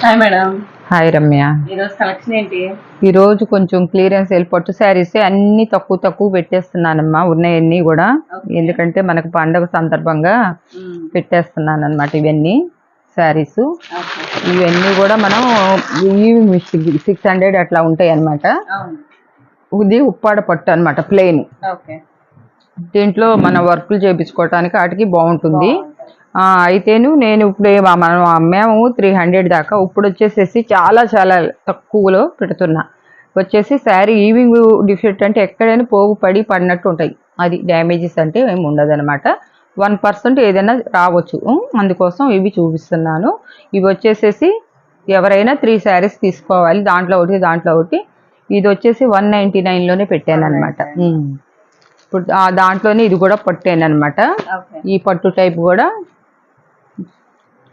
Hi madam. Hi Ramya. ఈరోజు collection ఏంటి? ఈరోజు కొంచెం క్లియరెన్స్ సేల్ పట్టు శారీస్ అన్ని తక్కువ పెట్టేస్తున్నానమ్మా, ఉన్నాయన్నీ కూడా. ఎందుకంటే మనకు పండగ సందర్భంగా పెట్టేస్తున్నాను అనమాట. ఇవన్నీ శారీస్ ఇవన్నీ కూడా మనం ఈవింగ్ 600 అట్లా ఉంటాయి అనమాట. ఇది ఉప్పాడ పట్టు అనమాట, ప్లెయిన్. దీంట్లో మన వర్కులు చేయించుకోవటానికి వాటికి బాగుంటుంది. అయితేను నేను ఇప్పుడు మనం అమ్మాము 300 దాకా. ఇప్పుడు వచ్చేసేసి చాలా తక్కువలో పెడుతున్నా. వచ్చేసి శారీ ఈవింగ్ డిఫెక్ట్ అంటే ఎక్కడైనా పోగు పడినట్టు ఉంటాయి. అది డ్యామేజెస్ అంటే ఏమి ఉండదు అనమాట. 1% ఏదైనా రావచ్చు. అందుకోసం ఇవి చూపిస్తున్నాను. ఇవి వచ్చేసేసి ఎవరైనా 3 శారీస్ తీసుకోవాలి. దాంట్లో ఒకటి. ఇది వచ్చేసి 199లోనే పెట్టాను అనమాట. ఇప్పుడు దాంట్లోనే ఇది కూడా పట్టాను అనమాట. ఈ పట్టు టైప్ కూడా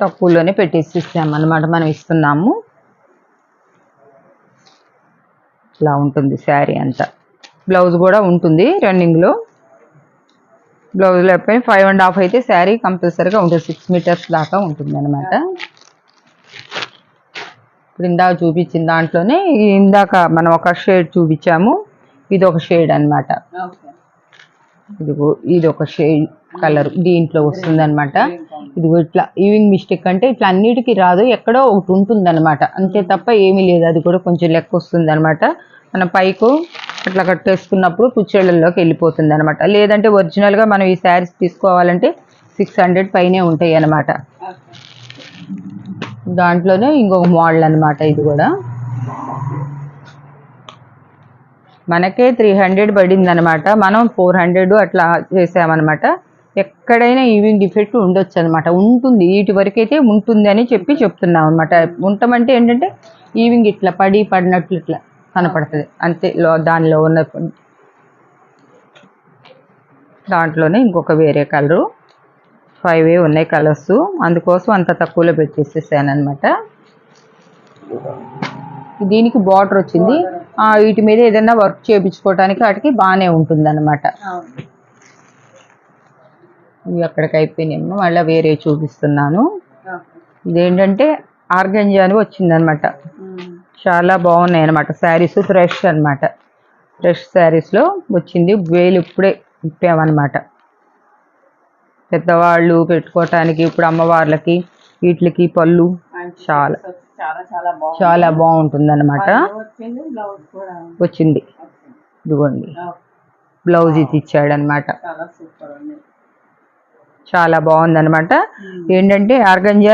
తక్కువలోనే పెట్టేసి ఇస్తామన్నమాట. మనం ఇస్తున్నాము. ఇలా ఉంటుంది శారీ అంతా. బ్లౌజ్ కూడా ఉంటుంది రన్నింగ్లో. బ్లౌజ్ లేకపోయినా 5.5 అయితే శారీ కంపల్సరీగా ఉంటుంది. 6 మీటర్స్ దాకా ఉంటుంది అనమాట. ఇప్పుడు ఇందాక చూపించిన దాంట్లోనే ఇందాక మనం ఒక షేడ్ చూపించాము. ఇది ఒక షేడ్ అనమాట. ఇది ఒక షేడ్ కలర్ దీంట్లో వస్తుంది అనమాట. ఇది ఇట్లా ఈవింగ్ మిస్టేక్ అంటే ఇట్లా అన్నిటికీ రాదు, ఎక్కడో ఒకటి ఉంటుంది అనమాట. అంతే తప్ప ఏమీ లేదు. అది కూడా కొంచెం లెక్క వస్తుంది అనమాట. మనం పైకు అట్లా కట్టేసుకున్నప్పుడు కుచ్చేళ్ళలోకి వెళ్ళిపోతుంది అనమాట. లేదంటే ఒరిజినల్గా మనం ఈ శారీస్ తీసుకోవాలంటే 600 పైనే ఉంటాయి అనమాట. దాంట్లోనే ఇంకొక మోడల్ అనమాట. ఇది కూడా మనకే 300 పడింది అనమాట. మనం 400 అట్లా చేసామన్నమాట. ఎక్కడైనా ఈవింగ్ డిఫెక్ట్ ఉండొచ్చు అనమాట. ఉంటుంది, వీటి వరకు అయితే ఉంటుంది అని చెప్తున్నాం అనమాట. ఉండటమంటే ఏంటంటే ఈవింగ్ ఇట్లా పడినట్లు ఇట్లా కనపడుతుంది అంతే. దానిలో ఉన్న దాంట్లోనే ఇంకొక వేరే కలరు 5 ఉన్నాయి కలర్స్. అందుకోసం అంత తక్కువలో పెట్టేసేసాను అనమాట. దీనికి బార్డర్ వచ్చింది. వీటి మీద ఏదైనా వర్క్ చేయించుకోవటానికి వాటికి బాగానే ఉంటుంది అనమాట. ఇవి అక్కడికి అయిపోయినాము. మళ్ళీ వేరే చూపిస్తున్నాను. ఇదేంటంటే ఆర్గంజా అని వచ్చిందనమాట. చాలా బాగున్నాయి అనమాట శారీస్. ఫ్రెష్ అనమాట. ఫ్రెష్ శారీస్లో వచ్చింది. వేలు ఇప్పుడే ఇప్పామన్నమాట. పెద్దవాళ్ళు పెట్టుకోవటానికి, ఇప్పుడు అమ్మవార్లకి వీటికి పళ్ళు చాలా బాగుంటుంది అనమాట. వచ్చింది ఇదిగోండి, బ్లౌజ్ ఇది ఇచ్చాడనమాట. చాలా బాగుందనమాట. ఏంటంటే ఆర్గంజా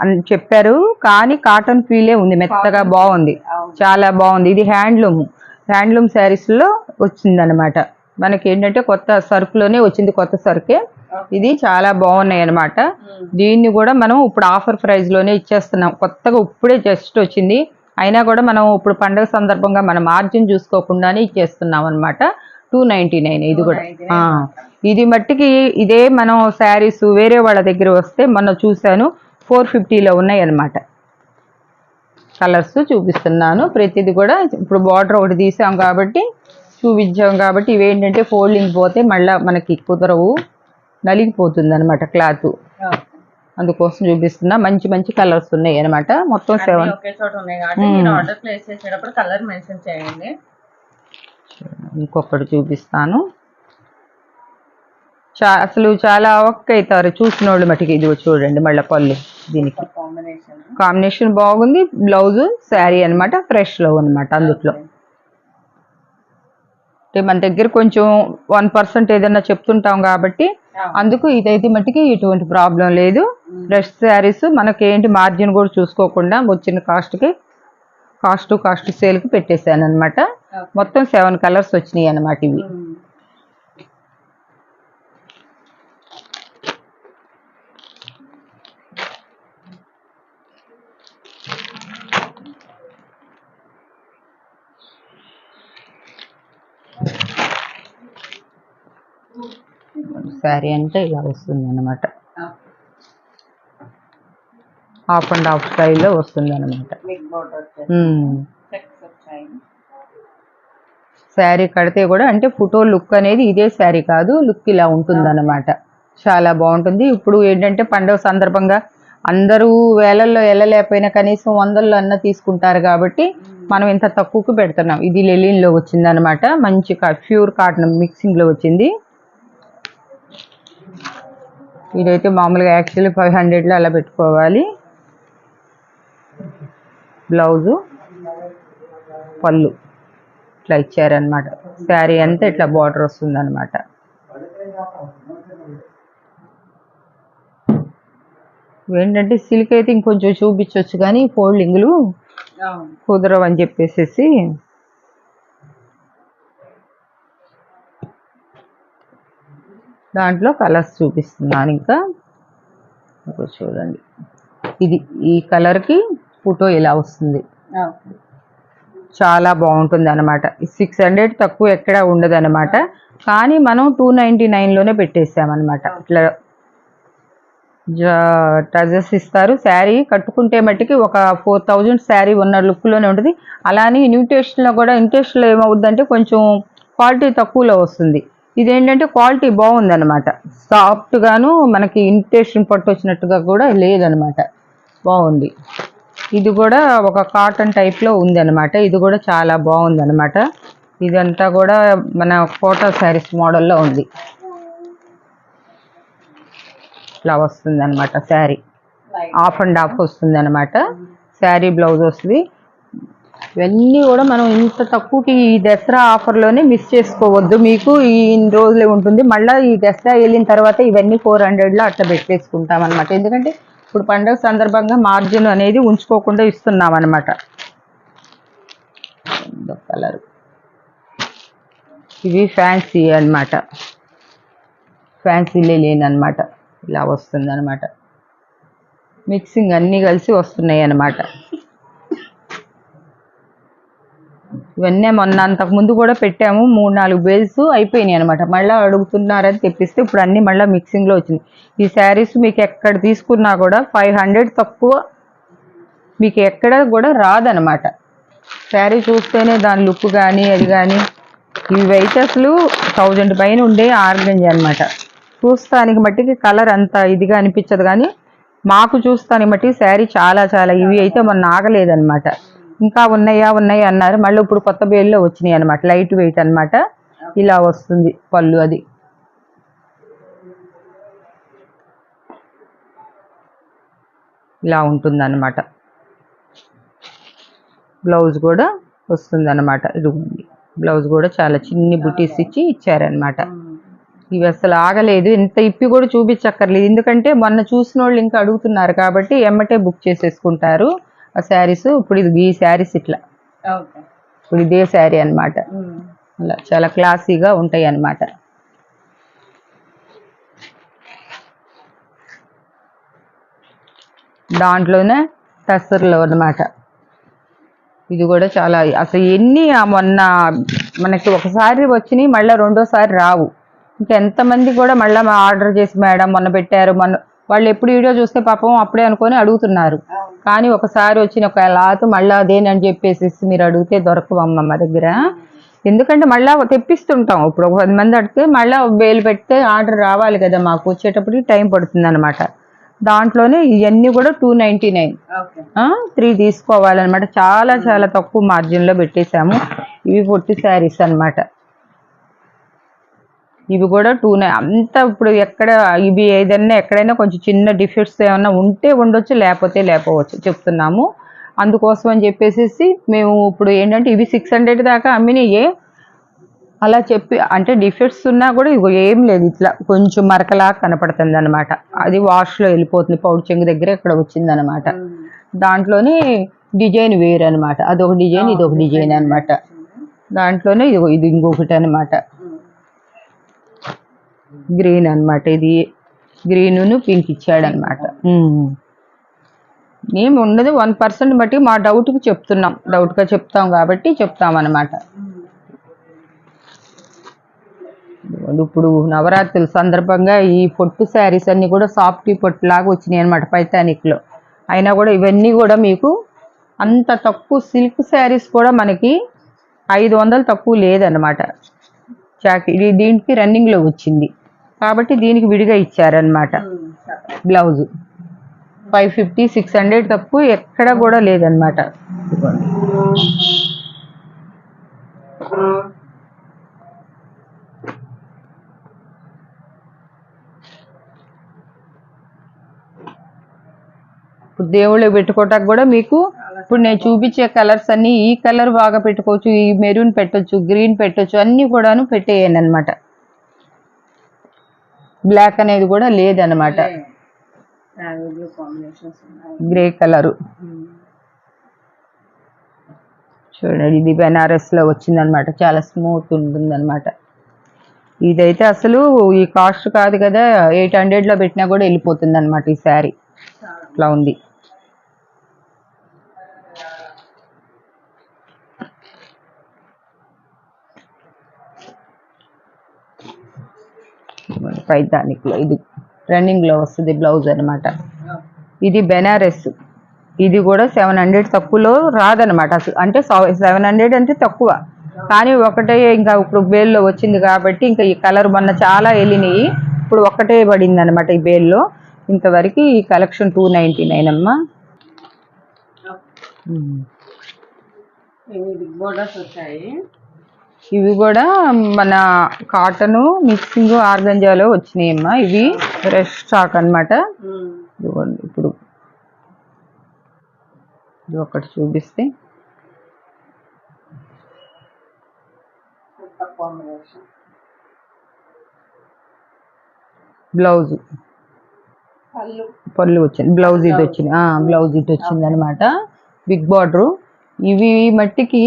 అని చెప్పారు, కానీ కాటన్ ఫీలే ఉంది. మెత్తగా బాగుంది, చాలా బాగుంది. ఇది హ్యాండ్లూమ్ శారీస్లో వచ్చిందనమాట. మనకి ఏంటంటే కొత్త సరుకులోనే వచ్చింది, కొత్త సరుకే. ఇది చాలా బాగున్నాయి అనమాట. దీన్ని కూడా మనం ఇప్పుడు ఆఫర్ ప్రైస్లోనే ఇచ్చేస్తున్నాం. కొత్తగా ఇప్పుడే జస్ట్ వచ్చింది. అయినా కూడా మనం ఇప్పుడు పండుగ సందర్భంగా మనం మార్జిన్ చూసుకోకుండానే ఇచ్చేస్తున్నాం అనమాట. 299 ఇది కూడా. ఇది మట్టికి ఇదే మనం శారీస్ వేరే వాళ్ళ దగ్గర వస్తే మొన్న చూశాను 450లో ఉన్నాయి అనమాట. కలర్స్ చూపిస్తున్నాను ప్రతిది కూడా. ఇప్పుడు బార్డర్ ఒకటి తీసాం కాబట్టి చూపించాం కాబట్టి ఇవేంటంటే ఫోల్డింగ్ పోతే మళ్ళీ మనకి కుదరవు, నలిగిపోతుంది అనమాట క్లాత్. అందుకోసం చూపిస్తున్నా. మంచి కలర్స్ ఉన్నాయి అనమాట. మొత్తం 7. ఇంకొకటి చూపిస్తాను. అసలు చాలా అవక్క అవుతారు చూసిన వాళ్ళు మటుకి. ఇది చూడండి మళ్ళీ పళ్ళు. దీనికి కాంబినేషన్ బాగుంది. బ్లౌజ్ శారీ అనమాట, ఫ్రెష్లో అనమాట. అందుట్లో మన దగ్గర కొంచెం 1% ఏదన్నా చెప్తుంటాం కాబట్టి అందుకు ఇదైతే మట్టికి ఎటువంటి ప్రాబ్లం లేదు. ఫ్రెష్ శారీస్ మనకేంటి మార్జిన్ కూడా చూసుకోకుండా వచ్చిన కాస్ట్ సేల్కి పెట్టేశాను అనమాట. మొత్తం 7 కలర్స్ వచ్చినాయి అనమాట. ఇవి శారీ అంటే ఇలా వస్తుంది అనమాట. హాఫ్ అండ్ హాఫ్ స్టైల్లో వస్తుంది అనమాట. శారీ కడితే కూడా అంటే ఫోటో లుక్ అనేది ఇదే శారీ కాదు, లుక్ ఇలా ఉంటుంది అనమాట. చాలా బాగుంటుంది. ఇప్పుడు ఏంటంటే పండుగ సందర్భంగా అందరూ వేలల్లో వెళ్ళలేకపోయినా కనీసం వందల్లో అన్న తీసుకుంటారు కాబట్టి మనం ఇంత తక్కువకు పెడుతున్నాం. ఇది లెలిన్లో వచ్చింది అనమాట. మంచి ప్యూర్ కాటన్ మిక్సింగ్లో వచ్చింది. ఇదైతే మామూలుగా యాక్చువల్లీ 500లో అలా పెట్టుకోవాలి. బ్లౌజు, పళ్ళు ఇట్లా ఇచ్చారనమాట. శారీ అంతా ఇట్లా బార్డర్ వస్తుంది అనమాట. ఏంటంటే సిల్క్ అయితే ఇంకొంచెం చూపించవచ్చు కానీ ఫోల్డింగ్లు కుదరవు అని చెప్పేసి దాంట్లో కలర్స్ చూపిస్తున్నాను. ఇంకా చూడండి, ఇది ఈ కలర్కి ఫోటో ఇలా వస్తుంది. చాలా బాగుంటుంది అనమాట. 600 తక్కువ ఎక్కడ ఉండదు అనమాట. కానీ మనం 299లోనే పెట్టేసామన్నమాట. ఇట్లా ట్రజర్స్ ఇస్తారు. శారీ కట్టుకుంటే మట్టికి ఒక 4000 శారీ ఉన్న లుక్లోనే ఉంటుంది. అలానే ఇన్విటేషన్లో కూడా, ఇన్విటేషన్లో ఏమవుద్దంటే కొంచెం క్వాలిటీ తక్కువలో వస్తుంది. ఇదేంటంటే క్వాలిటీ బాగుంది అనమాట. సాఫ్ట్గాను మనకి ఇన్విటేషన్ పట్టు వచ్చినట్టుగా కూడా లేదనమాట. బాగుంది. ఇది కూడా ఒక కాటన్ టైప్లో ఉంది అనమాట. ఇది కూడా చాలా బాగుంది అనమాట. ఇదంతా కూడా మన కోటా శారీస్ మోడల్లో ఉంది. ఇట్లా వస్తుంది అనమాట. శారీ ఆఫ్ అండ్ ఆఫ్ వస్తుంది అనమాట. శారీ బ్లౌజ్ వస్తుంది. ఇవన్నీ కూడా మనం ఇంత తక్కువకి ఈ దసరా ఆఫర్లోనే మిస్ చేసుకోవద్దు. మీకు ఈ రోజులే ఉంటుంది. మళ్ళీ ఈ దసరా వెళ్ళిన తర్వాత ఇవన్నీ 400లో అట్లా పెట్టేసుకుంటాం అనమాట. ఎందుకంటే ఇప్పుడు పండుగ సందర్భంగా మార్జిన్ అనేది ఉంచుకోకుండా ఇస్తున్నాం అనమాట. కలర్ ఇవి ఫ్యాన్సీ అనమాట. ఫ్యాన్సీలే లేనమాట. ఇలా వస్తుంది అనమాట. మిక్సింగ్ అన్నీ కలిసి వస్తున్నాయి అన్నమాట. ఇవన్నీ మొన్న అంతకుముందు కూడా పెట్టాము. 3-4 బేల్స్ అయిపోయినాయి అనమాట. మళ్ళీ అడుగుతున్నారని తెప్పిస్తే ఇప్పుడు అన్నీ మళ్ళీ మిక్సింగ్లో వచ్చినాయి. ఈ శారీస్ మీకు ఎక్కడ తీసుకున్నా కూడా 500 తక్కువ మీకు ఎక్కడ కూడా రాదనమాట. శారీ చూస్తేనే దాని లుక్ కానీ అది కానీ. ఇవైతే అసలు 1000 పైన ఉండే ఆర్గంజి అనమాట. చూస్తానికి మట్టికి కలర్ అంత ఇదిగా అనిపించదు కానీ మాకు చూస్తానికి మట్టికి శారీ చాలా చాలా ఇవి అయితే మొన్న ఆగలేదనమాట. ఇంకా ఉన్నాయా అన్నారు. మళ్ళీ ఇప్పుడు కొత్త బేల్లో వచ్చినాయి అనమాట. లైట్ వెయిట్ అనమాట. ఇలా వస్తుంది పళ్ళు. అది ఇలా ఉంటుంది అనమాట. బ్లౌజ్ కూడా వస్తుంది అనమాట. ఇది బ్లౌజ్ కూడా చాలా చిన్ని బుటీస్ ఇచ్చి ఇచ్చారనమాట. ఇవి అసలు ఆగలేదు. ఇంత ఇప్పి కూడా చూపించక్కర్లేదు. ఎందుకంటే మొన్న చూసిన వాళ్ళు ఇంకా అడుగుతున్నారు కాబట్టి ఎమ్మటే బుక్ చేసేసుకుంటారు ఆ శారీస్. ఇప్పుడు ఇది ఈ శారీస్ ఇట్లా ఇప్పుడు ఇదే శారీ అనమాట. అలా చాలా క్లాసీగా ఉంటాయి అన్నమాట. దాంట్లోనే టస్సర్లో అనమాట. ఇది కూడా చాలా అసలు ఎన్ని మొన్న మనకి ఒకసారి వచ్చినాయి మళ్ళీ రెండోసారి రావు. ఇంకా ఎంతమంది కూడా మళ్ళీ ఆర్డర్ చేసి మేడం మొన్న పెట్టారు, మొన్న వాళ్ళు ఎప్పుడు వీడియో చూస్తే పాపం అప్పుడే అనుకొని అడుగుతున్నారు. కానీ ఒకసారి వచ్చిన ఒక లాత్ మళ్ళీ అదేనని చెప్పేసి మీరు అడిగితే దొరకవమ్మ మా దగ్గర. ఎందుకంటే మళ్ళీ తెప్పిస్తుంటాం. ఇప్పుడు ఒక 10 మంది అడిగితే మళ్ళీ వేలు పెడితే ఆర్డర్ రావాలి కదా, మాకు వచ్చేటప్పటికి టైం పడుతుంది అనమాట. దాంట్లోనే ఇవన్నీ కూడా 299 3 తీసుకోవాలన్నమాట. చాలా చాలా తక్కువ మార్జిన్లో పెట్టేశాము. ఇవి పొట్టి శారీస్ అనమాట. ఇవి కూడా 29 అంతా. ఇప్పుడు ఎక్కడ ఇవి ఏదైనా ఎక్కడైనా కొంచెం చిన్న డిఫెక్ట్స్ ఏమన్నా ఉంటే ఉండొచ్చు, లేకపోతే లేకపోవచ్చు చెప్తున్నాము. అందుకోసం అని చెప్పేసి మేము ఇప్పుడు ఏంటంటే ఇవి 600 దాకా అమ్మినాయే అలా చెప్పి. అంటే డిఫెక్ట్స్ ఉన్నా కూడా ఇగో ఏం లేదు, ఇట్లా కొంచెం మరకలాగా కనపడుతుంది అనమాట. అది వాష్లో వెళ్ళిపోతుంది. పౌడ్ చెంగు దగ్గర ఇక్కడ వచ్చింది అనమాట. దాంట్లోనే డిజైన్ వేరు అనమాట. అదొక డిజైన్, ఇదొక డిజైన్ అనమాట. దాంట్లోనే ఇది ఇంకొకటి అనమాట. గ్రీన్ అనమాట. ఇది గ్రీను పింక్ ఇచ్చాడనమాట. ఏమి ఉండదు. 1% బట్టి మా డౌట్కి చెప్తున్నాం. డౌట్గా చెప్తాం కాబట్టి చెప్తామన్నమాట. ఇప్పుడు నవరాత్రుల సందర్భంగా ఈ పొట్టు శారీస్ అన్నీ కూడా సాఫ్ట్ పొట్టు లాగా వచ్చినాయి అనమాట పైతానిక్లో. అయినా కూడా ఇవన్నీ కూడా మీకు అంత తక్కువ. సిల్క్ శారీస్ కూడా మనకి 500 తక్కువ లేదనమాట. ఇది దీనికి రన్నింగ్లో వచ్చింది కాబట్టి దీనికి విడిగా ఇచ్చారనమాట బ్లౌజు. 550 600 తక్కువ ఎక్కడ కూడా లేదనమాట. ఇప్పుడు దేవుళ్ళకి పెట్టుకోవటానికి కూడా మీకు ఇప్పుడు నేను చూపించే కలర్స్ అన్ని ఈ కలర్ బాగా పెట్టుకోవచ్చు, ఈ మెరూన్ పెట్టొచ్చు, గ్రీన్ పెట్టొచ్చు, అన్ని కూడాను పెట్టేయండి అనమాట. బ్లాక్ అనేది కూడా లేదనమాట. గ్రే కలరు చూడండి, ఇది బెనారస్ లో వచ్చిందనమాట. చాలా స్మూత్ ఉంటుందన్నమాట. ఇదైతే అసలు ఈ కాస్ట్ కాదు కదా, 800 లో పెట్టినా కూడా వెళ్ళిపోతుంది అనమాట. ఈ శారీ ఇట్లా ఉంది. పైతానిక్ లో ఇది రన్నింగ్ లో వస్తుంది బ్లౌజ్ అనమాట. ఇది బెనారస్, ఇది కూడా 700 తక్కువలో రాదనమాట అసలు. అంటే 700 అంటే తక్కువ, కానీ ఒకటే ఇంకా ఇప్పుడు బేల్లో వచ్చింది కాబట్టి ఇంకా ఈ కలర్ మొన్న చాలా వెళ్ళినాయి, ఇప్పుడు ఒక్కటే పడింది అనమాట ఈ బేల్లో. ఇంతవరకు ఈ కలెక్షన్ 299 అమ్మా. ఇవి కూడా మన కాటన్ మిక్సింగ్ ఆర్గంజాలో వచ్చినాయమ్మా. ఇవి ఫ్రెష్ స్టాక్ అనమాట. ఇప్పుడు ఇది ఒకటి చూపిస్తే బ్లౌజ్ పళ్ళు వచ్చింది, బ్లౌజ్ ఇది వచ్చింది, బ్లౌజ్ ఇది వచ్చింది అనమాట. Big border. ఇవి మట్టికి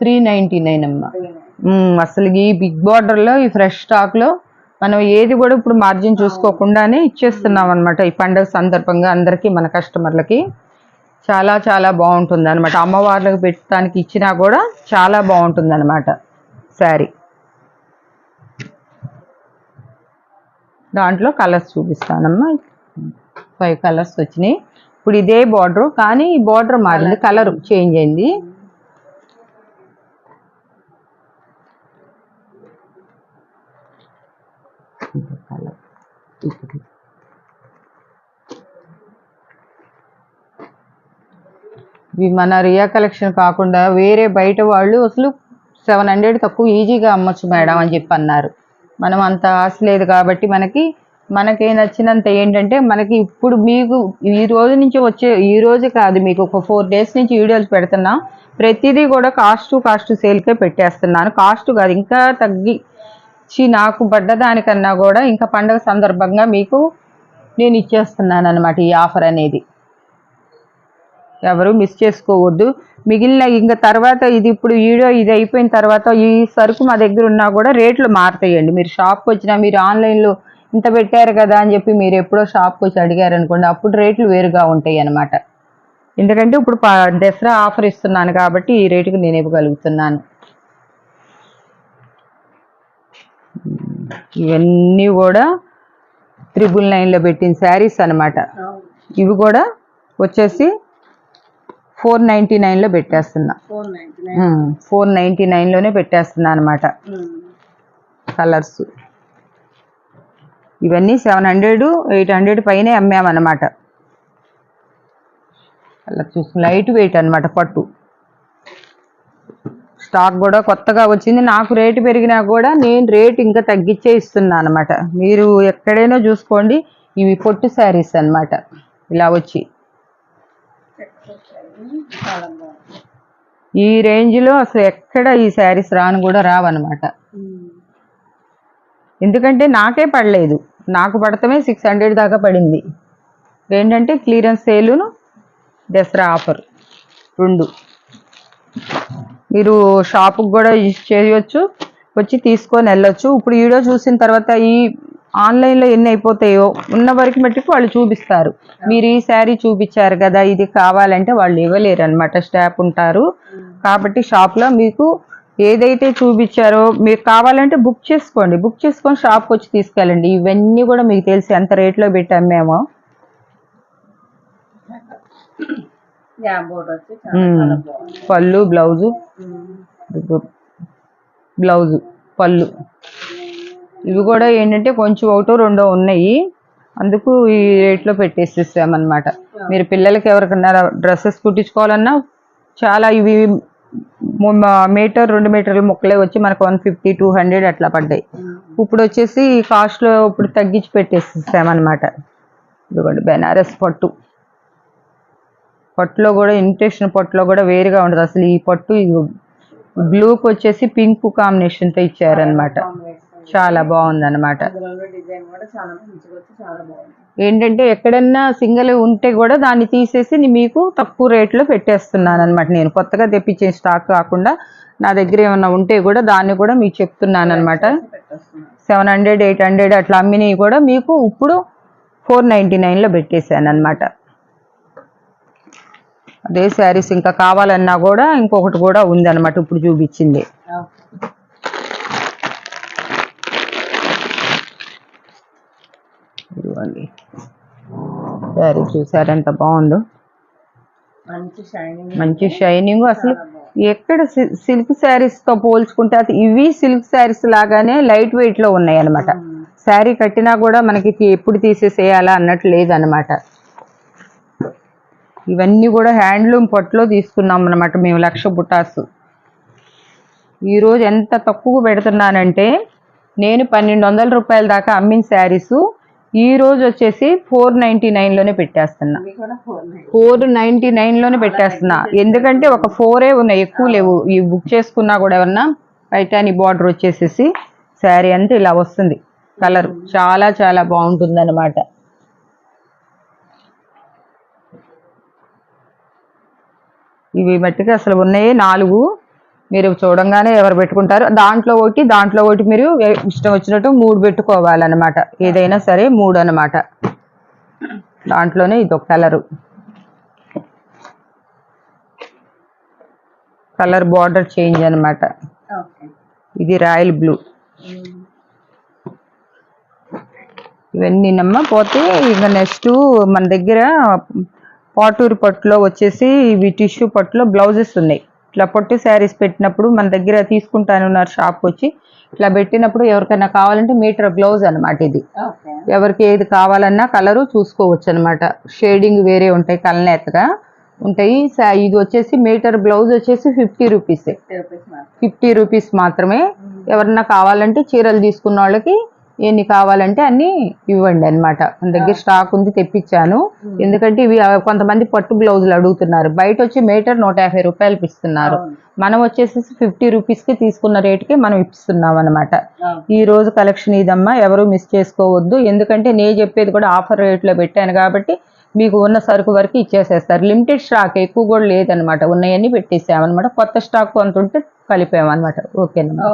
399 అమ్మ. అసలు ఈ బిగ్ బార్డర్ లో ఈ ఫ్రెష్ స్టాక్ లో మనం ఏది కూడా ఇప్పుడు మార్జిన్ చూసుకోకుండానే ఇచ్చేస్తున్నాం అనమాట. ఈ పండుగ సందర్భంగా అందరికీ మన కస్టమర్లకి చాలా చాలా బాగుంటుంది అనమాట. అమ్మవార్లకు పెట్టడానికి ఇచ్చినా కూడా చాలా బాగుంటుంది అనమాట శారీ. దాంట్లో కలర్స్ చూపిస్తానమ్మా. 5 కలర్స్ వచ్చినాయి. ఇప్పుడు ఇదే బార్డర్, కానీ ఈ బార్డర్ మారింది, కలర్ చేంజ్ అయింది. ఇవి మన రియా కలెక్షన్ కాకుండా వేరే బయట వాళ్ళు అసలు 700 తక్కువ ఈజీగా అమ్మొచ్చు మేడం అని చెప్పి అన్నారు. మనం అంత ఆశ లేదు కాబట్టి మనకి నచ్చినంత ఏంటంటే, మనకి ఇప్పుడు మీకు ఈ రోజు నుంచి ఈ రోజు కాదు, మీకు ఒక 4 days నుంచి వీడియోలు పెడుతున్నా. ప్రతిదీ కూడా కాస్ట్ సేల్కే పెట్టేస్తున్నాను. కాస్ట్ కాదు, ఇంకా తగ్గించి నాకు పడ్డదానికన్నా కూడా ఇంకా పండగ సందర్భంగా మీకు నేను ఇచ్చేస్తున్నాను అనమాట ఈ ఆఫర్ అనేది. ఎవరు మిస్ చేసుకోవద్దు. మిగిలిన ఇంకా తర్వాత ఇది ఇప్పుడు వీడియో ఇది అయిపోయిన తర్వాత ఈ సరుకు మా దగ్గర ఉన్నా కూడా రేట్లు మారుతాయండి. మీరు షాప్కి వచ్చినా, మీరు ఆన్లైన్లో ఇంత పెట్టారు కదా అని చెప్పి మీరు ఎప్పుడో షాప్కి వచ్చి అడిగారు అనుకోండి, అప్పుడు రేట్లు వేరుగా ఉంటాయి అన్నమాట. ఎందుకంటే ఇప్పుడు దసరా ఆఫర్ ఇస్తున్నాను కాబట్టి ఈ రేటుకి నేను ఇవ్వగలుగుతున్నాను. ఇవన్నీ కూడా 999లో పెట్టిన శారీస్ అనమాట. ఇవి కూడా వచ్చేసి 499లో పెట్టేస్తున్నా. 499లోనే పెట్టేస్తున్నా అనమాట. కలర్స్ ఇవన్నీ 700 800 పైనే అమ్మామన్నమాట. అలా చూసి లైట్ వెయిట్ అనమాట. పట్టు స్టాక్ కూడా కొత్తగా వచ్చింది. నాకు రేటు పెరిగినా కూడా నేను రేటు ఇంకా తగ్గించే ఇస్తున్నా అనమాట. మీరు ఎక్కడైనా చూసుకోండి, ఇవి పొట్టు శారీస్ అనమాట. ఇలా వచ్చి ఈ రేంజ్లో అసలు ఎక్కడ ఈ శారీస్ రాను కూడా రావన్నమాట. ఎందుకంటే నాకే పడలేదు, నాకు పడటమే 600 దాకా పడింది. ఏంటంటే క్లియరెన్స్ సేలును దసరా ఆఫర్ రెండు. మీరు షాపుకి కూడా యూజ్ చేయొచ్చు, వచ్చి తీసుకొని వెళ్ళొచ్చు. ఇప్పుడు వీడియో చూసిన తర్వాత ఈ ఆన్లైన్లో ఎన్ని అయిపోతాయో ఉన్న వరకు మట్టుకు వాళ్ళు చూపిస్తారు. మీరు ఈ శారీ చూపించారు కదా, ఇది కావాలంటే వాళ్ళు ఇవ్వలేరు అనమాట, స్టాఫ్ ఉంటారు కాబట్టి. షాప్లో మీకు ఏదైతే చూపించారో మీకు కావాలంటే బుక్ చేసుకోండి, బుక్ చేసుకొని షాప్కి వచ్చి తీసుకెళ్ళండి. ఇవన్నీ కూడా మీకు తెలిసి ఎంత రేట్లో పెట్టాము మేము. పళ్ళు బ్లౌజు పళ్ళు ఇవి కూడా ఏంటంటే కొంచెం ఒకటో రెండో ఉన్నాయి. అందుకు ఈ రేట్లో పెట్టేసేసామన్నమాట. మీరు పిల్లలకి ఎవరికన్నా డ్రెస్సెస్ కుట్టించుకోవాలన్నా చాలా ఇవి మీటర్ 2 మీటర్ల ముక్కలే వచ్చి మనకు 150 200 అట్లా పడ్డాయి. ఇప్పుడు వచ్చేసి కాస్ట్లో ఇప్పుడు తగ్గించి పెట్టేసేసామన్నమాట. ఇదిగోండి బెనారస్ పట్టులో కూడా ఇమిటేషన్ పట్టులో కూడా వేరుగా ఉండదు అసలు. ఈ పట్టు బ్లూకి వచ్చేసి పింక్ కాంబినేషన్తో ఇచ్చారనమాట. చాలా బాగుందన్నమాట. ఏంటంటే ఎక్కడన్నా సింగిల్ ఉంటే కూడా దాన్ని తీసేసి మీకు తక్కువ రేట్లో పెట్టేస్తున్నాను అనమాట. నేను కొత్తగా తెప్పించిన స్టాక్ కాకుండా నా దగ్గర ఏమన్నా ఉంటే కూడా దాన్ని కూడా మీకు చెప్తున్నాను అనమాట. 700 800 అట్లా అమ్మినవి కూడా మీకు ఇప్పుడు 499లో పెట్టేశాను అనమాట. అదే శారీస్ ఇంకా కావాలన్నా కూడా ఇంకొకటి కూడా ఉందన్నమాట ఇప్పుడు చూపించింది. ఇదిగోండి శారీ చూసారు ఎంత బాగుందో, మంచి షైనింగ్. అసలు ఎక్కడ సిల్క్ శారీస్తో పోల్చుకుంటే అది ఇవి సిల్క్ శారీస్ లాగానే లైట్ వెయిట్లో ఉన్నాయి అనమాట. శారీ కట్టినా కూడా మనకి ఎప్పుడు తీసేసేయాలా అన్నట్టు లేదనమాట. ఇవన్నీ కూడా హ్యాండ్లూమ్ పట్టులో తీసుకున్నాం అనమాట మేము. 1,00,000 బుటాసు ఈరోజు ఎంత తక్కువ పెడుతున్నానంటే, నేను 1,200 రూపాయల దాకా అమ్మిన శారీసు ఈరోజు వచ్చేసి 499లోనే పెట్టేస్తున్నా. 499లోనే పెట్టేస్తున్నా. ఎందుకంటే ఒక 4 ఉన్నాయి, ఎక్కువ లేవు. ఇవి బుక్ చేసుకున్నా కూడా ఏమన్నా పైటాని బార్డర్ వచ్చేసేసి శారీ అంతా ఇలా వస్తుంది. కలర్ చాలా చాలా బాగుంటుంది అనమాట. ఇవి మట్టికి అసలు ఉన్నాయి 4. మీరు చూడంగానే ఎవరు పెట్టుకుంటారు. దాంట్లో ఒకటి మీరు ఇష్టం వచ్చినట్టు 3 పెట్టుకోవాలన్నమాట. ఏదైనా సరే 3 అనమాట. దాంట్లోనే ఇదొక కలర్ బార్డర్ చేంజ్ అనమాట. ఇది రాయల్ బ్లూ. ఇవన్నీ పోతే ఇంకా నెక్స్ట్ మన దగ్గర పాటూరు పట్టులో వచ్చేసి ఇవి టిష్యూ పట్టులో బ్లౌజెస్ ఉన్నాయి. ఇట్లా పట్టు శారీస్ పెట్టినప్పుడు మన దగ్గర తీసుకుంటానున్నారు షాప్కి వచ్చి. ఇట్లా పెట్టినప్పుడు ఎవరికైనా కావాలంటే మీటర్ బ్లౌజ్ అనమాట. ఇది ఎవరికి ఏది కావాలన్నా కలరు చూసుకోవచ్చు అనమాట. షేడింగ్ వేరే ఉంటాయి, కలనేతగా ఉంటాయి. ఇది వచ్చేసి మీటర్ బ్లౌజ్ వచ్చేసి 50 రూపీస్, 50 రూపీస్ మాత్రమే. ఎవరన్నా కావాలంటే చీరలు తీసుకున్న వాళ్ళకి ఎన్ని కావాలంటే అన్ని ఇవ్వండి అనమాట. మన దగ్గర స్టాక్ ఉంది, తెప్పించాను. ఎందుకంటే ఇవి కొంతమంది పట్టు బ్లౌజులు అడుగుతున్నారు. బయట వచ్చి మీటర్ 150 రూపాయలకి ఇస్తున్నారు. మనం వచ్చేసి 50 రూపీస్కి తీసుకున్న రేటుకి మనం ఇస్తున్నాం అనమాట. ఈ రోజు కలెక్షన్ ఇదమ్మా, ఎవరు మిస్ చేసుకోవద్దు. ఎందుకంటే నేను చెప్పేది కూడా ఆఫర్ రేట్లో పెట్టాను కాబట్టి మీకు ఉన్న సరుకు వరకు ఇచ్చేసేస్తారు. లిమిటెడ్ స్టాక్ ఎక్కువ కూడా లేదనమాట. ఉన్నాయన్నీ పెట్టేసామన్నమాట. కొత్త స్టాక్ కొంత ఉంటే కలిపామన్నమాట. ఓకేనమ్మా.